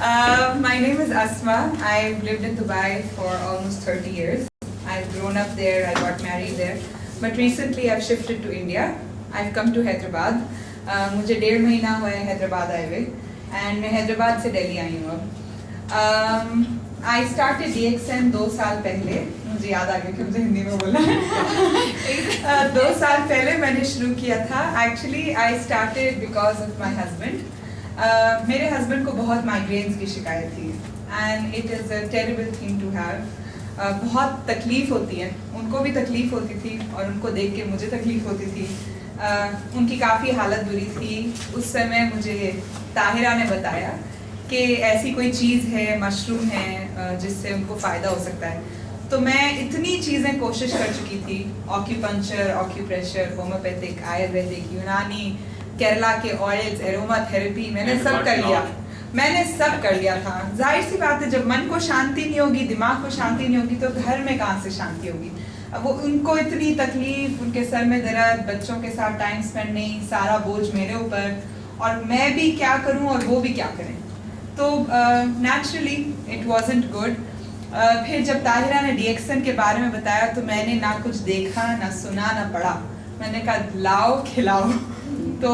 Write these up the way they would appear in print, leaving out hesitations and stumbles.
My name is Asma. I've lived in Dubai for almost 30 years. I've grown up there, I got married there. But recently I've shifted to India. I've come to Hyderabad. मुझे 1.5 महीना हुआ है हैदराबाद आए हुए. And मैं हैदराबाद से दिल्ली आई हूँ अब. I started DXN 2 साल पहले. मुझे याद आ गया कि मुझे हिंदी में बोलना है. 2 साल पहले मैंने शुरू किया था. Actually I started because of my husband. मेरे हस्बैंड को बहुत माइग्रेन्स की शिकायत थी and it is a terrible thing to have. बहुत तकलीफ होती है, उनको भी तकलीफ होती थी और उनको देख के मुझे तकलीफ होती थी. उनकी काफ़ी हालत बुरी थी. उस समय मुझे ताहिरा ने बताया कि ऐसी कोई चीज़ है, मशरूम है जिससे उनको फ़ायदा हो सकता है. तो मैं इतनी चीज़ें कोशिश कर चुकी थी, ऑक्यूपंक्चर, ऑक्यूप्रेशर, होम्योपैथिक, आयुर्वेदिक, यूनानी, केरला के ऑयल्स, एरोमा थेरेपी, मैंने सब कर लिया था. जाहिर सी बात है, जब मन को शांति नहीं होगी, दिमाग को शांति नहीं होगी, तो घर में कहाँ से शांति होगी. अब वो उनको इतनी तकलीफ, उनके सर में दर्द, बच्चों के साथ टाइम स्पेंड नहीं, सारा बोझ मेरे ऊपर, और मैं भी क्या करूं और वो भी क्या करें. तो नेचुरली इट वाजंट गुड. फिर जब ताहिरा ने DXN के बारे में बताया तो मैंने ना कुछ देखा, ना सुना, ना पढ़ा. मैंने कहा लाओ खिलाओ. तो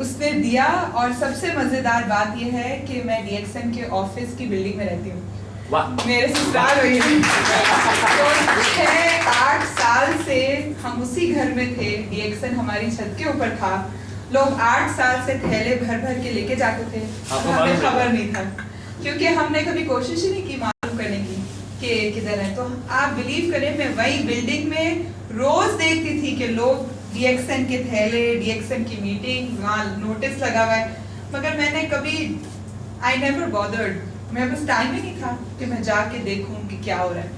उसने दिया. और सबसे मज़ेदार बात यह है कि मैं DXN के ऑफिस की बिल्डिंग में रहती हूँ. मेरे ससुराल हुई है. तो 6-8 साल से हम उसी घर में थे. DXN हमारी छत के ऊपर था. लोग 8 साल से थैले भर भर के लेके जाते थे. हमें खबर नहीं था क्योंकि हमने कभी कोशिश ही नहीं की मालूम करने की कि किधर है. तो आप बिलीव करें, मैं वही बिल्डिंग में रोज देखती थी कि लोग DXN के थैले, DXN की मीटिंग, वहाँ नोटिस लगा हुआ है, मगर मैंने कभी आई नेवर बॉदर्ड. मैं बस टाइम ही नहीं था कि मैं जाके देखूं कि क्या हो रहा है.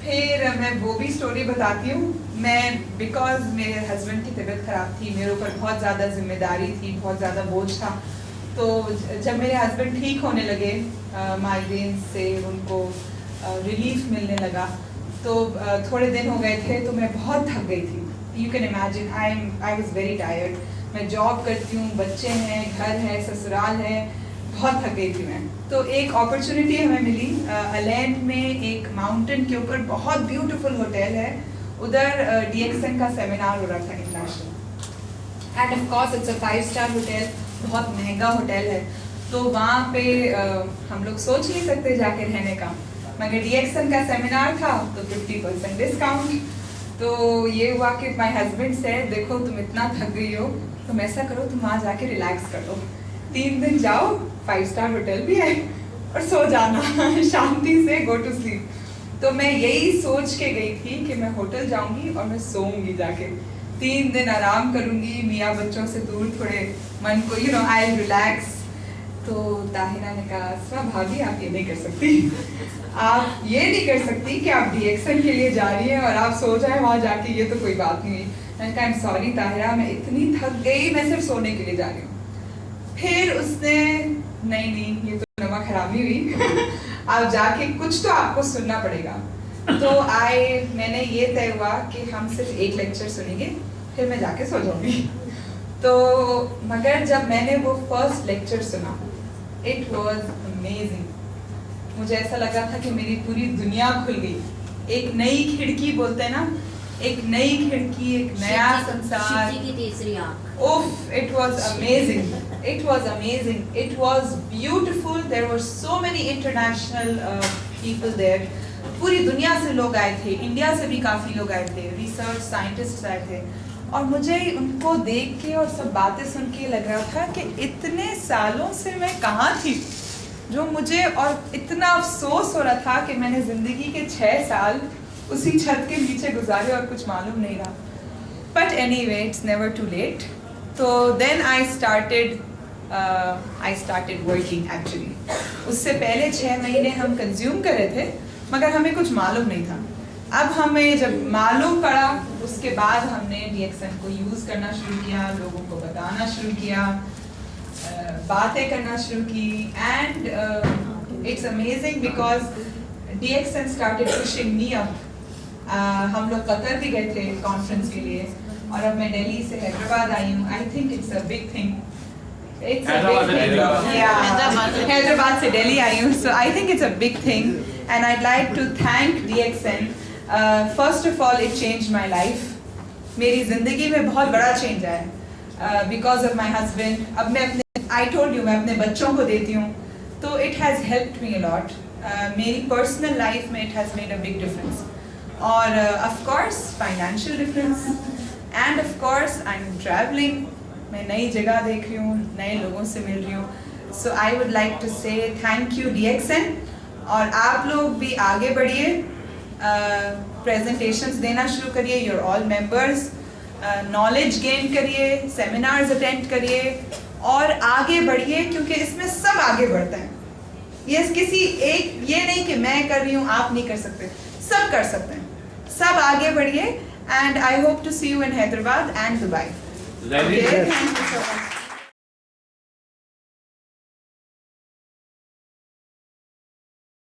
फिर मैं वो भी स्टोरी बताती हूँ. मैं बिकॉज मेरे हस्बैंड की तबीयत ख़राब थी, मेरे ऊपर बहुत ज़्यादा जिम्मेदारी थी, बहुत ज़्यादा बोझ था. तो जब मेरे हस्बैंड ठीक होने लगे माइग्रेन से, उनको रिलीफ मिलने लगा, तो थोड़े दिन हो गए थे तो मैं बहुत थक गई थी. You can imagine, I was very tired. मैं जॉब करती हूँ, बच्चे हैं, घर है, ससुराल है, बहुत थक गई थी मैं. तो एक अपॉर्चुनिटी हमें मिली. अलैंड में एक माउंटेन के ऊपर बहुत ब्यूटीफुल होटल है. उधर DXN का सेमिनार हो रहा था international. End of course it's a five-star hotel, बहुत महंगा होटल है. तो वहाँ पे हम लोग सोच नहीं सकते जाके रहने का, मगर DXN का सेमिनार था तो 50% डिस्काउंट. तो ये हुआ कि माय हस्बैंड से, देखो तुम इतना थक गई हो, तुम ऐसा करो, तुम वहाँ जाके रिलैक्स कर लो. 3 दिन जाओ, 5-स्टार होटल भी है, और सो जाना शांति से, गो टू स्लीप. तो मैं यही सोच के गई थी कि मैं होटल जाऊंगी और मैं सोऊंगी जाके. 3 दिन आराम करूंगी, मियाँ बच्चों से दूर, थोड़े मन को आई रिलैक्स. तो ताहिरा ने कहा, अस्मा भाभी आप ये नहीं कर सकती. आप ये नहीं कर सकती कि आप DXN के लिए जा रही हैं और आप सो जाए वहाँ जाके, ये तो कोई बात नहीं हुई. मैंने कहा, आई एम सॉरी ताहिरा, मैं इतनी थक गई, मैं सिर्फ सोने के लिए जा रही हूँ. फिर उसने, नहीं ये तो नमक हरामी हुई. आप जाके कुछ तो आपको सुनना पड़ेगा. तो मैंने ये तय हुआ कि हम सिर्फ एक लेक्चर सुनेंगे, फिर मैं जाके सो जाऊंगी. तो मगर जब मैंने वो फर्स्ट लेक्चर सुना, इट वॉज अमेजिंग. मुझे ऐसा लगा था कि मेरी पूरी दुनिया खुल गई. एक नई खिड़की बोलते हैं ना, एक नई खिड़की, एक नया संसार. उफ, it was amazing. It was amazing. It was beautiful. There were so many international people there. पूरी दुनिया से लोग आए थे, इंडिया से भी काफ़ी लोग आए थे, रिसर्च साइंटिस्ट आए थे. और मुझे उनको देख के और सब बातें सुन के लग रहा था कि इतने सालों से मैं कहाँ थी, जो मुझे, और इतना अफसोस हो रहा था कि मैंने ज़िंदगी के 6 साल उसी छत के नीचे गुजारे और कुछ मालूम नहीं रहा. But anyway, it's never too late. तो then I started working actually. उससे पहले 6 महीने हम कंज्यूम कर रहे थे, मगर हमें कुछ मालूम नहीं था. अब हमें जब मालूम पड़ा, उसके बाद हमने DXN को यूज़ करना शुरू किया, लोगों को बताना शुरू किया, बातें करना शुरू की. And it's amazing because DXN started pushing me up. हम लोग कतर भी गए थे कॉन्फ्रेंस के लिए, और अब मैं दिल्ली से हैदराबाद आई हूँ. I think it's a big thing. It's a big thing. Yeah, Hyderabad से Delhi आई हूँ, so I think it's a big thing, and I'd like to thank DXN. First of all, it changed my life. मेरी ज़िंदगी में बहुत बड़ा change आया because of my husband. अब मैं अपने I told you मैं अपने बच्चों को देती हूँ, तो it has helped me a lot. मेरी personal life में it has made a big difference. और of course financial difference, and of course I'm traveling. मैं नई जगह देख रही हूँ, नए लोगों से मिल रही हूँ. So I would like to say thank you DXN. और आप लोग भी आगे बढ़िए, presentations देना शुरू करिए. You're all members. Knowledge gain करिए, seminars attend करिए और आगे बढ़िए, क्योंकि इसमें सब आगे बढ़ते हैं. ये किसी एक ये नहीं कि मैं कर रही हूँ आप नहीं कर सकते, सब कर सकते हैं. सब आगे बढ़िए, and I hope to see you in Hyderabad and Dubai. Okay, thank you so much.